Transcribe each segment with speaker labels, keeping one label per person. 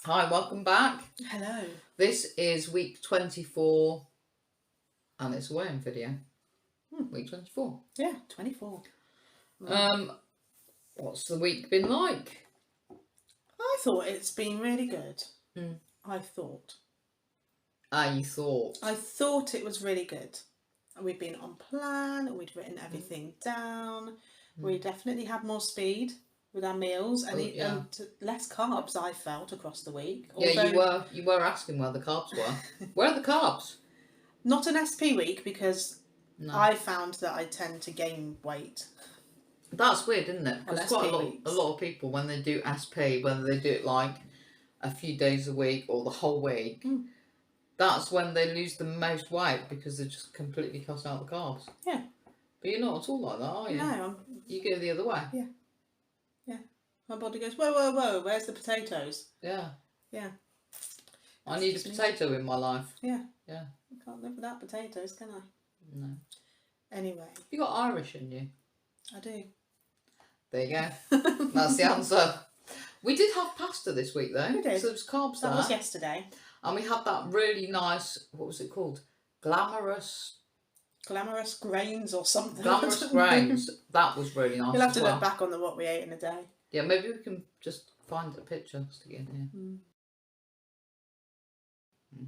Speaker 1: Hi, welcome back.
Speaker 2: Hello.
Speaker 1: This is week 24 and it's a weigh-in video. Week 24.
Speaker 2: Yeah, 24.
Speaker 1: What's the week been like?
Speaker 2: I thought it's been really good.
Speaker 1: Mm.
Speaker 2: I thought.
Speaker 1: You thought?
Speaker 2: I thought it was really good. We'd been on plan, we'd written everything down. We definitely had more speed with our meals and less carbs, I felt, across the week.
Speaker 1: Yeah, you were asking where the carbs were. Where are the carbs?
Speaker 2: Not an SP week because I found that I tend to gain weight.
Speaker 1: That's weird, isn't it? Because quite a lot of people, when they do SP, whether they do it like a few days a week or the whole week, that's when they lose the most weight because they just completely cut out the carbs.
Speaker 2: Yeah.
Speaker 1: But you're not at all like that, are you?
Speaker 2: No.
Speaker 1: You go the other way.
Speaker 2: Yeah. Yeah. My body goes, whoa, whoa, whoa, where's the potatoes?
Speaker 1: Yeah.
Speaker 2: Yeah.
Speaker 1: I need a potato in my life.
Speaker 2: Yeah.
Speaker 1: Yeah.
Speaker 2: I can't live without potatoes, can I?
Speaker 1: No.
Speaker 2: Anyway.
Speaker 1: You got Irish in you.
Speaker 2: I do.
Speaker 1: There you go. That's the answer. We did have pasta this week though.
Speaker 2: We did.
Speaker 1: So there was carbs
Speaker 2: That was yesterday.
Speaker 1: And we had that really nice, what was it called? Glamorous
Speaker 2: grains or something.
Speaker 1: Glamorous grains. That was really nice.
Speaker 2: You'll have to look back on what we ate in a day.
Speaker 1: Yeah, maybe we can just find a picture, stick it in here.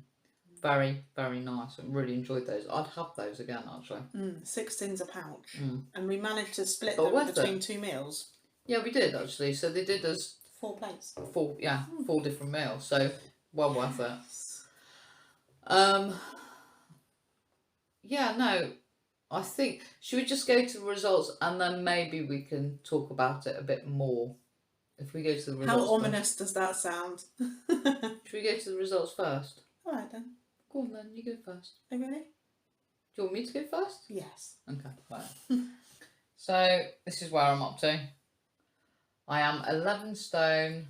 Speaker 1: Very, very nice. I really enjoyed those. I'd have those again, actually.
Speaker 2: 16's a pouch. And we managed to split them between 2 meals.
Speaker 1: Yeah, we did, actually. So they did us
Speaker 2: 4 plates.
Speaker 1: 4 different meals. So, well worth it. Yeah, no. I think, should we just go to the results and then maybe we can talk about it a bit more? If we go to the results.
Speaker 2: How ominous does that sound?
Speaker 1: Should we go to the results first?
Speaker 2: Alright then.
Speaker 1: Go on then, you go first.
Speaker 2: Are you ready?
Speaker 1: Do you want me to go first?
Speaker 2: Yes.
Speaker 1: Okay, right. So, this is where I'm up to. I am 11 stone,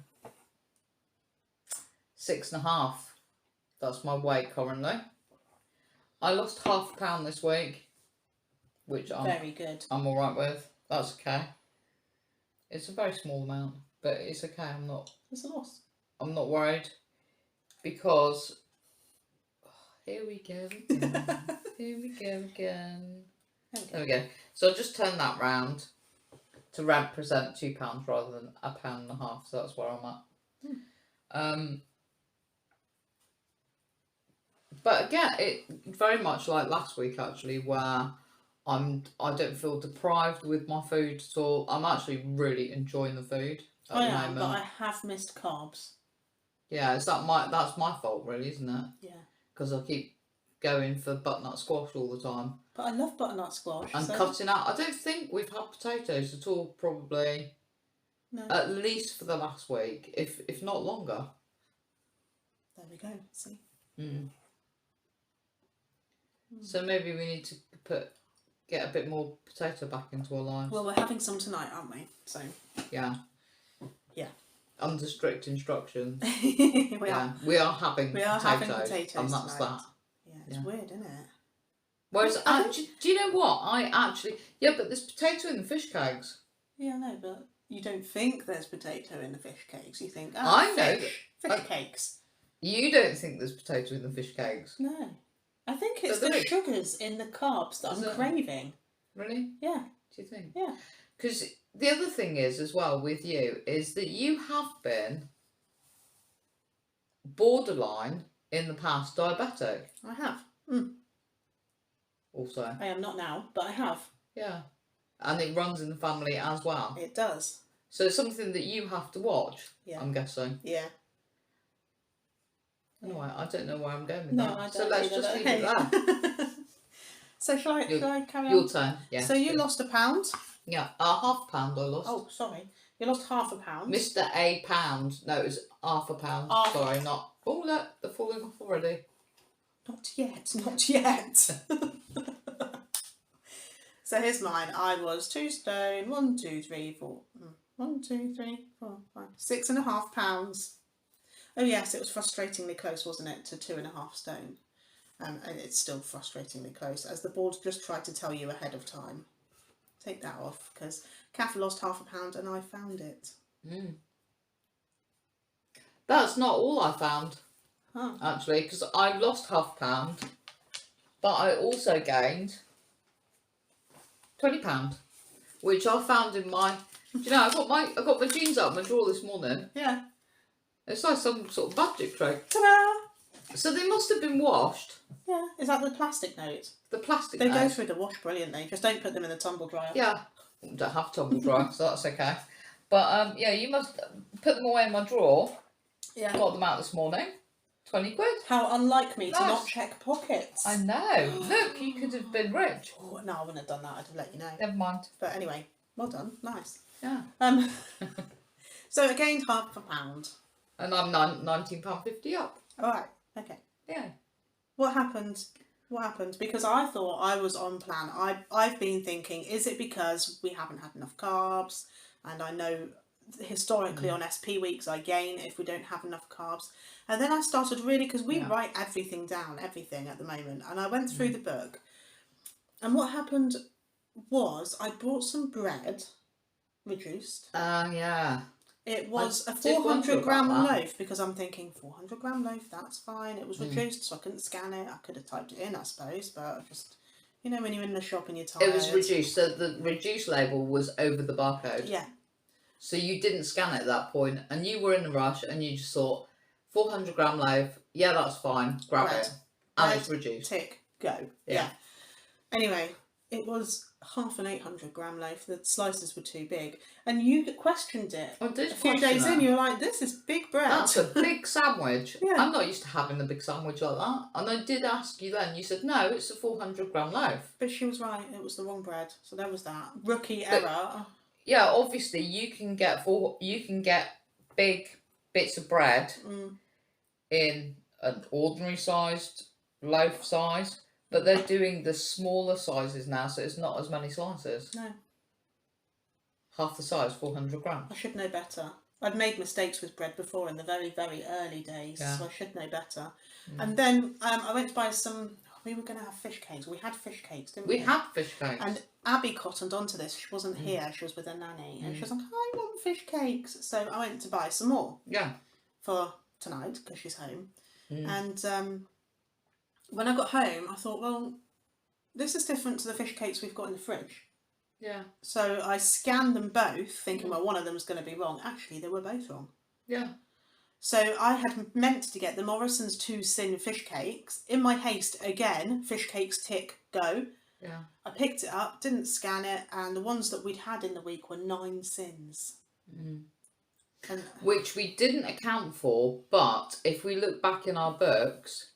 Speaker 1: 6.5. That's my weight currently. I lost half a pound this week, which
Speaker 2: very good.
Speaker 1: I'm alright with. That's okay. It's a very small amount, but it's okay.
Speaker 2: It's a loss.
Speaker 1: I'm not worried because here we go again. Here we go again. There we go. So I'll just turn that round to represent £2 rather than £1.50. So that's where I'm at. But again, it very much like last week actually, where I don't feel deprived with my food at all. I'm actually really enjoying the food at the moment.
Speaker 2: But I have missed carbs.
Speaker 1: Yeah, that's my fault really, isn't it?
Speaker 2: Yeah.
Speaker 1: Because I keep going for butternut squash all the time.
Speaker 2: But I love butternut squash.
Speaker 1: And cutting out. I don't think we've had potatoes at all, probably.
Speaker 2: No.
Speaker 1: At least for the last week, if not longer.
Speaker 2: There we go. See.
Speaker 1: So maybe we need to get a bit more potato back into our lives.
Speaker 2: Well, we're having some tonight, aren't we? So.
Speaker 1: Yeah.
Speaker 2: Yeah.
Speaker 1: Under strict instructions.
Speaker 2: we are
Speaker 1: having potatoes. And that's
Speaker 2: tonight.
Speaker 1: that.
Speaker 2: Yeah, it's weird, isn't it?
Speaker 1: Whereas, do you know what? But there's potato in the fish cakes.
Speaker 2: Yeah, I know, but you don't think there's potato in the fish cakes. You think, fish cakes.
Speaker 1: You don't think there's potato in the fish cakes?
Speaker 2: No. I think it's the sugars in the carbs that I'm craving.
Speaker 1: Really?
Speaker 2: Yeah.
Speaker 1: Do you think?
Speaker 2: Yeah.
Speaker 1: Because the other thing is, as well, with you, is that you have been borderline in the past diabetic.
Speaker 2: I have.
Speaker 1: Also.
Speaker 2: I am not now, but I have.
Speaker 1: Yeah. And it runs in the family as well.
Speaker 2: It does.
Speaker 1: So it's something that you have to watch, I'm guessing.
Speaker 2: Yeah.
Speaker 1: Anyway, I don't know where I'm going with
Speaker 2: that.
Speaker 1: I don't so let's just leave it there.
Speaker 2: So shall I carry on?
Speaker 1: Your turn, yeah.
Speaker 2: So you lost a pound?
Speaker 1: Yeah, half a pound I lost.
Speaker 2: Oh, sorry. You lost half a pound.
Speaker 1: Mr. A pound. No, it was half a pound. Sorry, not... Oh, look, they're falling off already.
Speaker 2: Not yet, not yet. So here's mine. I was 2 stone, 1, 2, 3, 4. 1, 2, 3, 4, 5. 6.5 pounds. Oh yes, it was frustratingly close, wasn't it, to 2.5 stone. And it's still frustratingly close, as the board just tried to tell you ahead of time. Take that off, because Kath lost half a pound and I found it.
Speaker 1: That's not all I found,
Speaker 2: Huh.
Speaker 1: actually, because I lost £0.5, but I also gained £20, which I found in my. Do you know, I got my jeans out of my drawer this morning.
Speaker 2: Yeah.
Speaker 1: It's like some sort of magic trick.
Speaker 2: Ta-da!
Speaker 1: So they must have been washed.
Speaker 2: Yeah. Is that the plastic notes?
Speaker 1: The plastic.
Speaker 2: They go
Speaker 1: notes.
Speaker 2: through the wash brilliantly. Just don't put them in the tumble dryer.
Speaker 1: Yeah, I don't have tumble dryer, so that's okay. But yeah, you must put them away in my drawer.
Speaker 2: Yeah.
Speaker 1: Got them out this morning. 20 quid.
Speaker 2: How unlike me to
Speaker 1: Nice.
Speaker 2: not check pockets.
Speaker 1: I know. Look, you could have been rich.
Speaker 2: Oh, no, I wouldn't have done that. I'd have let you know.
Speaker 1: Never mind.
Speaker 2: But anyway, well done. Nice.
Speaker 1: Yeah.
Speaker 2: So I gained £0.5.
Speaker 1: And I'm £19.50 up.
Speaker 2: All right. Okay.
Speaker 1: Yeah.
Speaker 2: What happened? What happened? Because I thought I was on plan. I've been thinking, is it because we haven't had enough carbs? And I know historically on SP weeks I gain if we don't have enough carbs. And then I started really, because we write everything down, everything at the moment. And I went through the book. And what happened was I bought some bread, reduced.
Speaker 1: Yeah.
Speaker 2: It was a
Speaker 1: I did wonder
Speaker 2: 400 gram
Speaker 1: about that.
Speaker 2: loaf, because I'm thinking 400 gram loaf, that's fine. It was reduced, so I couldn't scan it. I could have typed it in, I suppose, but I just, you know, when you're in the shop and you're tired.
Speaker 1: It was reduced, so the reduced label was over the barcode.
Speaker 2: Yeah.
Speaker 1: So you didn't scan it at that point, and you were in a rush, and you just thought, 400 gram loaf, yeah, that's fine, grab
Speaker 2: Bread.
Speaker 1: it. And
Speaker 2: Bread,
Speaker 1: it's reduced.
Speaker 2: Tick, go. Yeah. Anyway, it was half an 800 gram loaf. The slices were too big. And you questioned it.
Speaker 1: I did
Speaker 2: A few
Speaker 1: question
Speaker 2: days
Speaker 1: that.
Speaker 2: in, you were like, this is big bread.
Speaker 1: That's a big sandwich.
Speaker 2: Yeah.
Speaker 1: I'm not used to having a big sandwich like that. And I did ask you then, you said, no, it's a 400 gram loaf.
Speaker 2: But she was right, it was the wrong bread. So there was that. Rookie error.
Speaker 1: Yeah, obviously you can get big bits of bread in an ordinary sized loaf size, but they're doing the smaller sizes now, so it's not as many slices.
Speaker 2: No.
Speaker 1: Half the size, 400 grams.
Speaker 2: I should know better. I'd made mistakes with bread before in the very, very early days,
Speaker 1: Yeah.
Speaker 2: so I should know better. And then I went to buy some. We were going to have fish cakes. We had fish cakes, didn't we?
Speaker 1: We had fish cakes.
Speaker 2: And Abby cottoned onto this. She wasn't here. She was with her nanny, and she was like, "I want fish cakes." So I went to buy some more
Speaker 1: Yeah.
Speaker 2: for tonight because she's home. And when I got home, I thought, well, this is different to the fish cakes we've got in the fridge.
Speaker 1: Yeah.
Speaker 2: So I scanned them both, thinking, well, one of them was going to be wrong. Actually, they were both wrong.
Speaker 1: Yeah.
Speaker 2: So I had meant to get the Morrison's 2 sin fish cakes. In my haste, again, fish cakes tick, go.
Speaker 1: Yeah.
Speaker 2: I picked it up, didn't scan it, and the ones that we'd had in the week were 9 sins. And
Speaker 1: Which we didn't account for, but if we look back in our books,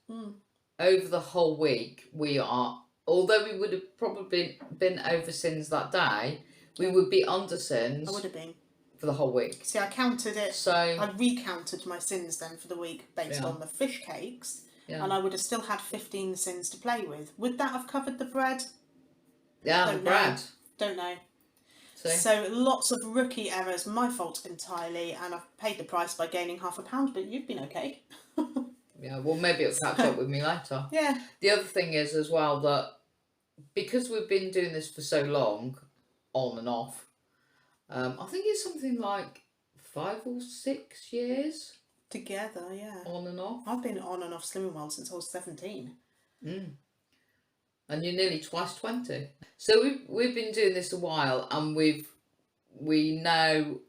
Speaker 1: over the whole week, we are, although we would have probably been over sins that day, we would be under sins
Speaker 2: I would have been.
Speaker 1: for the whole week.
Speaker 2: See, I counted it.
Speaker 1: So
Speaker 2: I recounted my sins then for the week based
Speaker 1: Yeah.
Speaker 2: on the fish cakes,
Speaker 1: Yeah.
Speaker 2: and I would have still had 15 sins to play with. Would that have covered the bread?
Speaker 1: yeah, the
Speaker 2: Don't know.
Speaker 1: bread.
Speaker 2: Don't know.
Speaker 1: See?
Speaker 2: So lots of rookie errors, my fault entirely, and I've paid the price by gaining £0.5, but you've been okay.
Speaker 1: Yeah, well, maybe it'll catch up with me later.
Speaker 2: Yeah.
Speaker 1: The other thing is as well that because we've been doing this for so long, on and off, I think it's something like 5 or 6 years
Speaker 2: Together, yeah.
Speaker 1: on and off.
Speaker 2: I've been on and off Slimming World since I was 17.
Speaker 1: And you're nearly twice 20. So we've been doing this a while, and we know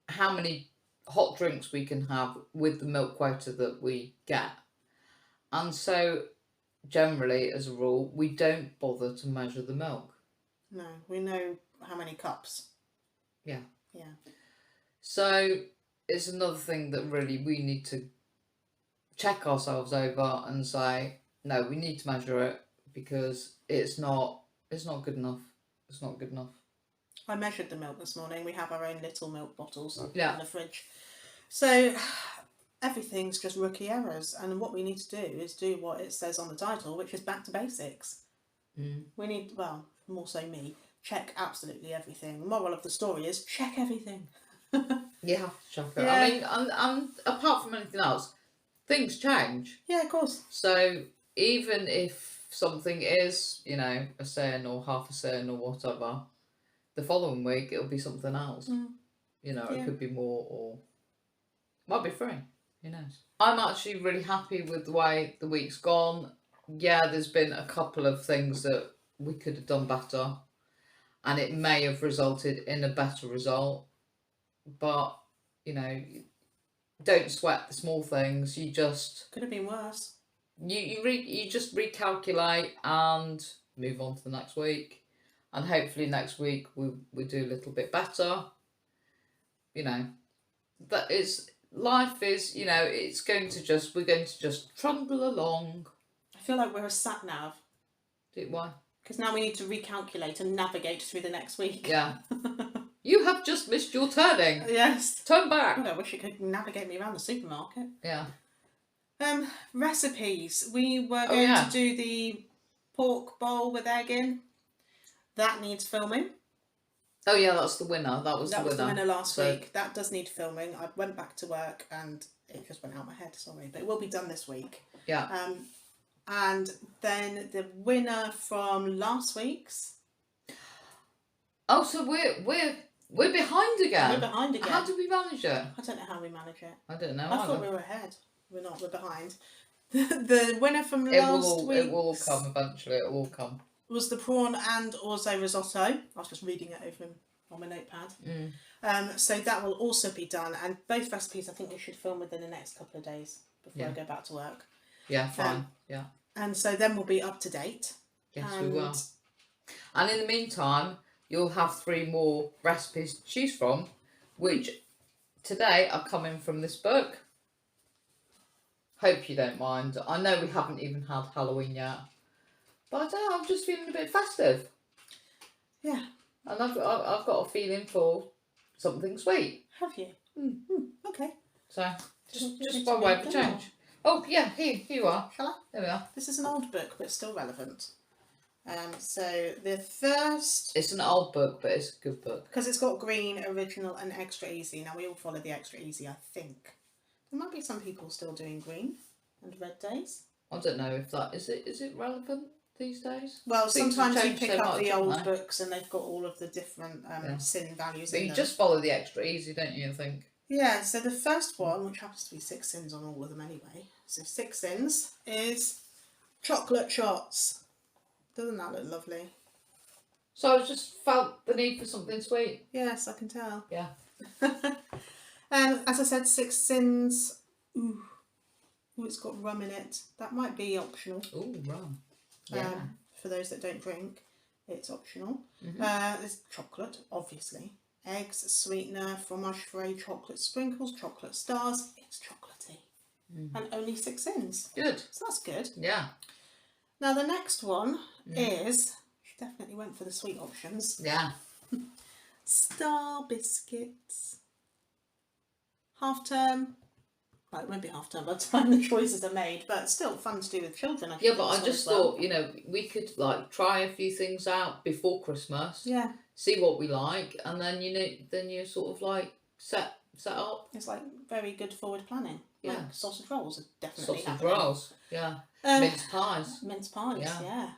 Speaker 1: how many hot drinks we can have with the milk quota that we get. And so generally, as a rule, we don't bother to measure the milk.
Speaker 2: No, we know how many cups.
Speaker 1: Yeah.
Speaker 2: Yeah.
Speaker 1: So it's another thing that really we need to check ourselves over and say, no, we need to measure it because it's not good enough. It's not good enough.
Speaker 2: I measured the milk this morning. We have our own little milk bottles in the fridge. So everything's just rookie errors, and what we need to do is do what it says on the title, which is back to basics. We need, well, more so me, check absolutely everything. The moral of the story is check everything.
Speaker 1: You have to check it.
Speaker 2: Yeah.
Speaker 1: I mean, and apart from anything else, things change.
Speaker 2: Yeah, of course.
Speaker 1: So even if something is, you know, a sin or half a sin or whatever, the following week it'll be something else. You know, it could be more or might be free. Who knows? I'm actually really happy with the way the week's gone. Yeah, there's been a couple of things that we could have done better, and it may have resulted in a better result. But, you know, don't sweat the small things. You just...
Speaker 2: Could have been worse.
Speaker 1: You just recalculate and move on to the next week. And hopefully next week we do a little bit better. You know, that is... Life is, you know, we're going to just trundle along.
Speaker 2: I feel like we're a sat nav.
Speaker 1: Why?
Speaker 2: Because now we need to recalculate and navigate through the next week.
Speaker 1: Yeah. You have just missed your turning.
Speaker 2: Yes.
Speaker 1: Turn back.
Speaker 2: God, I wish it could navigate me around the supermarket.
Speaker 1: Yeah.
Speaker 2: Recipes. We were going to do the pork bowl with egg in. That needs filming.
Speaker 1: Oh yeah, that's the winner. That was
Speaker 2: the winner last week. That does need filming. I went back to work and it just went out my head. Sorry, but it will be done this week.
Speaker 1: Yeah.
Speaker 2: And then the winner from last week's.
Speaker 1: Oh, so we're behind again.
Speaker 2: We're behind again.
Speaker 1: How did we manage it?
Speaker 2: I don't know how we manage it.
Speaker 1: I don't know.
Speaker 2: I thought we were ahead. We're not. We're behind. The winner from last week.
Speaker 1: It will all come eventually. It will all come.
Speaker 2: Was the prawn and orzo risotto. I was just reading it over on my notepad. So that will also be done, and both recipes I think we should film within the next couple of days before I go back to work.
Speaker 1: Yeah, fine. Yeah.
Speaker 2: And so then we'll be up to date.
Speaker 1: Yes, we will. And in the meantime, you'll have 3 more recipes to choose from, which today are coming from this book. Hope you don't mind. I know we haven't even had Halloween yet. But I don't know, I'm just feeling a bit festive.
Speaker 2: Yeah.
Speaker 1: And I've got a feeling for something sweet.
Speaker 2: Have you? Okay.
Speaker 1: So, just by way of a change. Oh, yeah, here you are.
Speaker 2: Shall I?
Speaker 1: There we are.
Speaker 2: This is an old book, but still relevant. So the first...
Speaker 1: It's an old book, but it's a good book.
Speaker 2: Because it's got green, original and extra easy. Now, we all follow the extra easy, I think. There might be some people still doing green and red days.
Speaker 1: I don't know if that... Is it relevant these days?
Speaker 2: Well, sometimes you pick up the old
Speaker 1: they?
Speaker 2: books and they've got all of the different sin values
Speaker 1: but
Speaker 2: in
Speaker 1: you
Speaker 2: them.
Speaker 1: just follow the extra easy, don't you, I think?
Speaker 2: Yeah, so the first one, which happens to be 6 sins on all of them anyway, so 6 sins, is chocolate shots. Doesn't that look lovely?
Speaker 1: So I just felt the need for something sweet.
Speaker 2: Yes, I can tell.
Speaker 1: Yeah.
Speaker 2: As I said, 6 sins. Ooh, it's got rum in it. That might be optional.
Speaker 1: Ooh, rum. Yeah.
Speaker 2: For those that don't drink, it's optional. There's chocolate, obviously. Eggs, sweetener, fromage frais, chocolate sprinkles, chocolate stars. It's chocolatey. And only 6 sins.
Speaker 1: Good.
Speaker 2: So that's good.
Speaker 1: Yeah.
Speaker 2: Now the next one is, she definitely went for the sweet options.
Speaker 1: Yeah.
Speaker 2: Star biscuits. Half term. Well, it won't be half term by the time the choices are made, but still fun to do with children.
Speaker 1: Yeah, but I just thought, you know, we could like try a few things out before Christmas.
Speaker 2: Yeah.
Speaker 1: See what we like, and then you're sort of like set up.
Speaker 2: It's like very good forward planning.
Speaker 1: Yeah.
Speaker 2: Like sausage rolls are definitely
Speaker 1: Sausage rolls. Yeah. Mince pies.
Speaker 2: Mince pies. Yeah.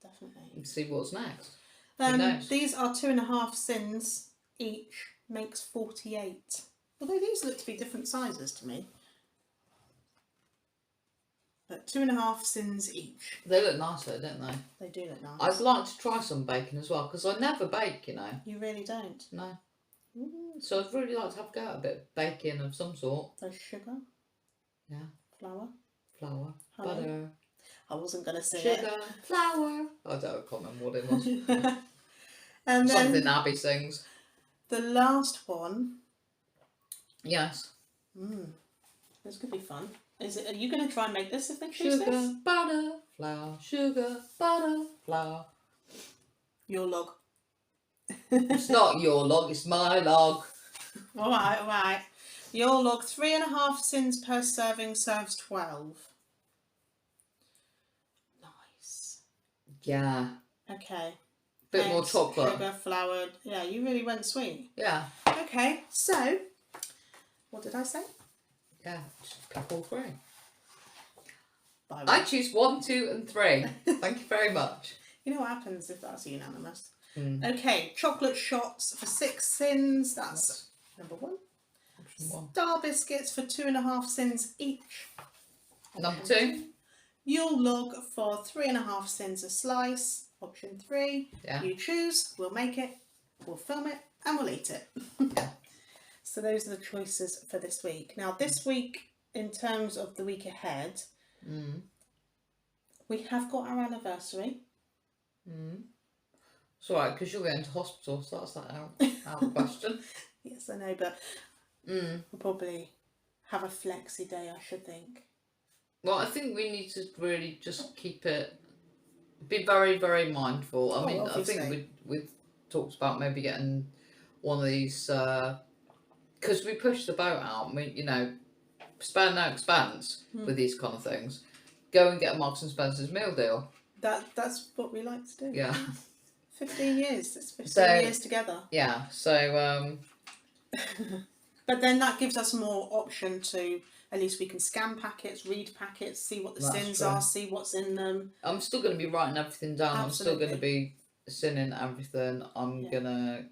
Speaker 2: Definitely.
Speaker 1: And see what's next. Who knows?
Speaker 2: These are 2.5 sins each, makes 48. Although these look to be different sizes to me. But 2.5 sins each.
Speaker 1: They look nice though, don't they?
Speaker 2: They do look nice.
Speaker 1: I'd like to try some bacon as well, because I never bake, you know.
Speaker 2: You really don't?
Speaker 1: No. So I'd really like to have a go at a bit of bacon of some sort.
Speaker 2: There's sugar.
Speaker 1: Yeah.
Speaker 2: Flour.
Speaker 1: Flour.
Speaker 2: Honey.
Speaker 1: Butter.
Speaker 2: I wasn't going to say it.
Speaker 1: Sugar. Flour. I can't remember what it was.
Speaker 2: And then
Speaker 1: something Abby sings.
Speaker 2: The last one.
Speaker 1: Yes.
Speaker 2: This could be fun. Are you going to try and make this if they choose
Speaker 1: Sugar,
Speaker 2: this?
Speaker 1: butter, flour. Sugar, butter, flour.
Speaker 2: Your log.
Speaker 1: It's not your log, it's my log.
Speaker 2: All right. Your log, 3.5 sins per serving, serves 12. Nice.
Speaker 1: Yeah.
Speaker 2: Okay.
Speaker 1: Bit more chocolate.
Speaker 2: Sugar, flour. Yeah, you really went sweet.
Speaker 1: Yeah.
Speaker 2: Okay, so what did I say?
Speaker 1: Yeah, just pick all 3.
Speaker 2: Bye.
Speaker 1: I choose 1, 2 and 3. Thank you very much.
Speaker 2: You know what happens if that's unanimous. Okay, chocolate shots for 6 sins. That's number 1. Star biscuits for 2.5 cents each.
Speaker 1: Number 2.
Speaker 2: Yule log for 3.5 cents a slice. Option 3.
Speaker 1: Yeah.
Speaker 2: You choose. We'll make it. We'll film it and we'll eat it.
Speaker 1: Yeah.
Speaker 2: So those are the choices for this week. Now this week, in terms of the week ahead, we have got our anniversary.
Speaker 1: It's alright, because you're going to hospital, so that's that out of the question.
Speaker 2: Yes, I know, but we'll probably have a flexi day, I should think.
Speaker 1: Well, I think we need to really just be very, very mindful. I mean,
Speaker 2: obviously.
Speaker 1: I think we've talked about maybe getting one of these, because we push the boat out, spare no expense with these kind of things. Go and get a Marks and Spencer's meal deal.
Speaker 2: That's what we like to do.
Speaker 1: Yeah.
Speaker 2: 15 years. It's 15 years together.
Speaker 1: Yeah, so...
Speaker 2: But then that gives us more option to, at least we can scan packets, read packets, see what the sins are, see what's in them.
Speaker 1: I'm still going to be writing everything down.
Speaker 2: Absolutely.
Speaker 1: I'm still going to be sinning everything. I'm going to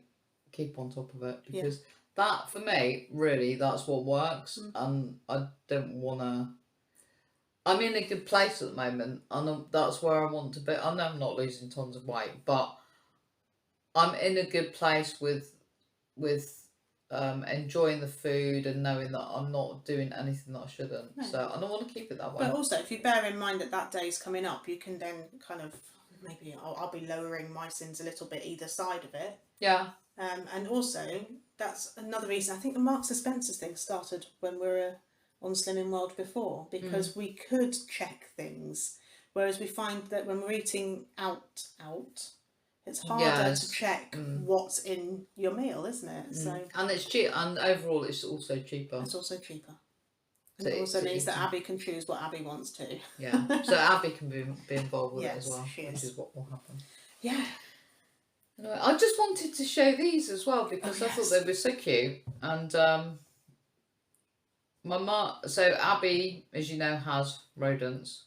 Speaker 1: keep on top of it, because that, for me, really, that's what works. And I don't want to... I'm in a good place at the moment, and that's where I want to be. I know I'm not losing tons of weight, but I'm in a good place with enjoying the food and knowing that I'm not doing anything that I shouldn't. No. So I don't want to keep it that way.
Speaker 2: But also, if you bear in mind that day's coming up, you can then kind of, maybe I'll be lowering my sins a little bit either side of it.
Speaker 1: Yeah.
Speaker 2: And also, that's another reason. I think the Marks and Spencer's thing started when we were on Slimming World before, because we could check things, whereas we find that when we're eating out, it's harder to check what's in your meal, isn't it? So,
Speaker 1: and it's cheap, and overall it's also cheaper.
Speaker 2: It's also cheaper. And it also means that Abby can choose what Abby wants to.
Speaker 1: Yeah, so Abby can be involved with it as well,
Speaker 2: which
Speaker 1: is what will happen.
Speaker 2: Yeah.
Speaker 1: Anyway, I just wanted to show these as well, because I thought they were so cute. And so Abby, as you know, has rodents,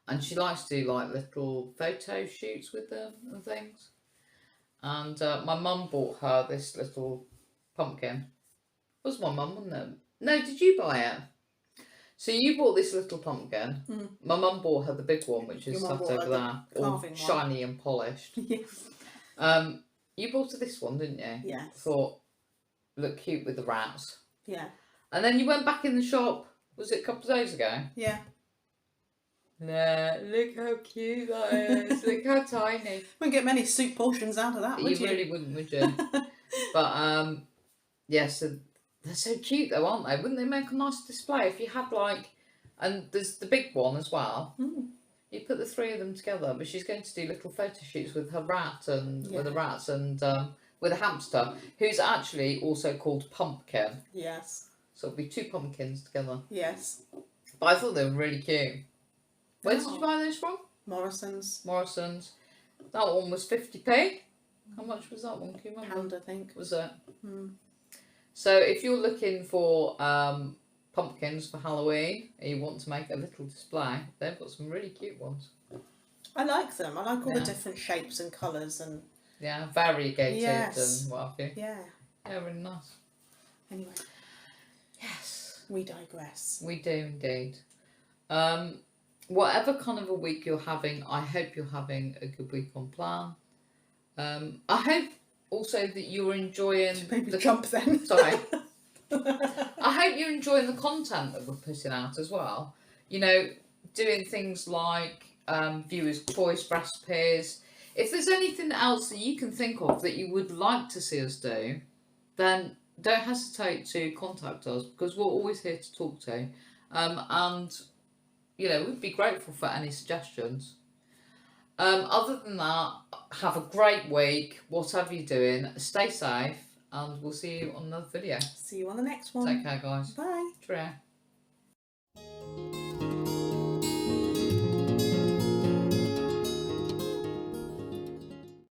Speaker 1: and she likes to do like little photo shoots with them and things. And my mum bought her this little pumpkin. It was my mum, wasn't it? No, did you buy it? So you bought this little pumpkin. My mum bought her the big one, which is stuffed over there, all shiny and polished.
Speaker 2: Yes.
Speaker 1: You bought her this one, didn't you?
Speaker 2: Yes.
Speaker 1: Thought, look cute with the rats.
Speaker 2: Yeah.
Speaker 1: And then you went back in the shop, was it a couple of days ago?
Speaker 2: Yeah.
Speaker 1: Nah, look how cute that is. Look how tiny.
Speaker 2: Wouldn't get many soup portions out of that, would you?
Speaker 1: You really wouldn't, would you? But, yeah, so they're so cute though, aren't they? Wouldn't they make a nice display if you had and there's the big one as well. You put the 3 of them together, but she's going to do little photo shoots with her rat and with the rats and with a hamster, who's actually also called Pumpkin.
Speaker 2: Yes.
Speaker 1: So it'll be 2 pumpkins together.
Speaker 2: Yes.
Speaker 1: But I thought they were really cute. Where did you buy those from?
Speaker 2: Morrison's.
Speaker 1: That one was 50p. How much was that one? Can you remember?
Speaker 2: £1, I think.
Speaker 1: Was it? So if you're looking for pumpkins for Halloween and you want to make a little display, they've got some really cute ones.
Speaker 2: I like them. I like all the different shapes and colours and...
Speaker 1: Yeah, variegated and what have you.
Speaker 2: Yeah.
Speaker 1: Yeah, really nice.
Speaker 2: Anyway.
Speaker 1: Yes.
Speaker 2: We digress.
Speaker 1: We do indeed. Whatever kind of a week you're having, I hope you're having a good week on plan. I hope also that you're enjoying
Speaker 2: jump then.
Speaker 1: Sorry. I hope you're enjoying the content that we're putting out as well. You know, doing things like viewers' choice recipes. If there's anything else that you can think of that you would like to see us do, then don't hesitate to contact us, because we're always here to talk to. And, you know, we'd be grateful for any suggestions. Other than that, have a great week, whatever you're doing. Stay safe, and we'll see you on another video.
Speaker 2: See you on the next one.
Speaker 1: Take care, guys.
Speaker 2: Bye.
Speaker 1: Cheerio.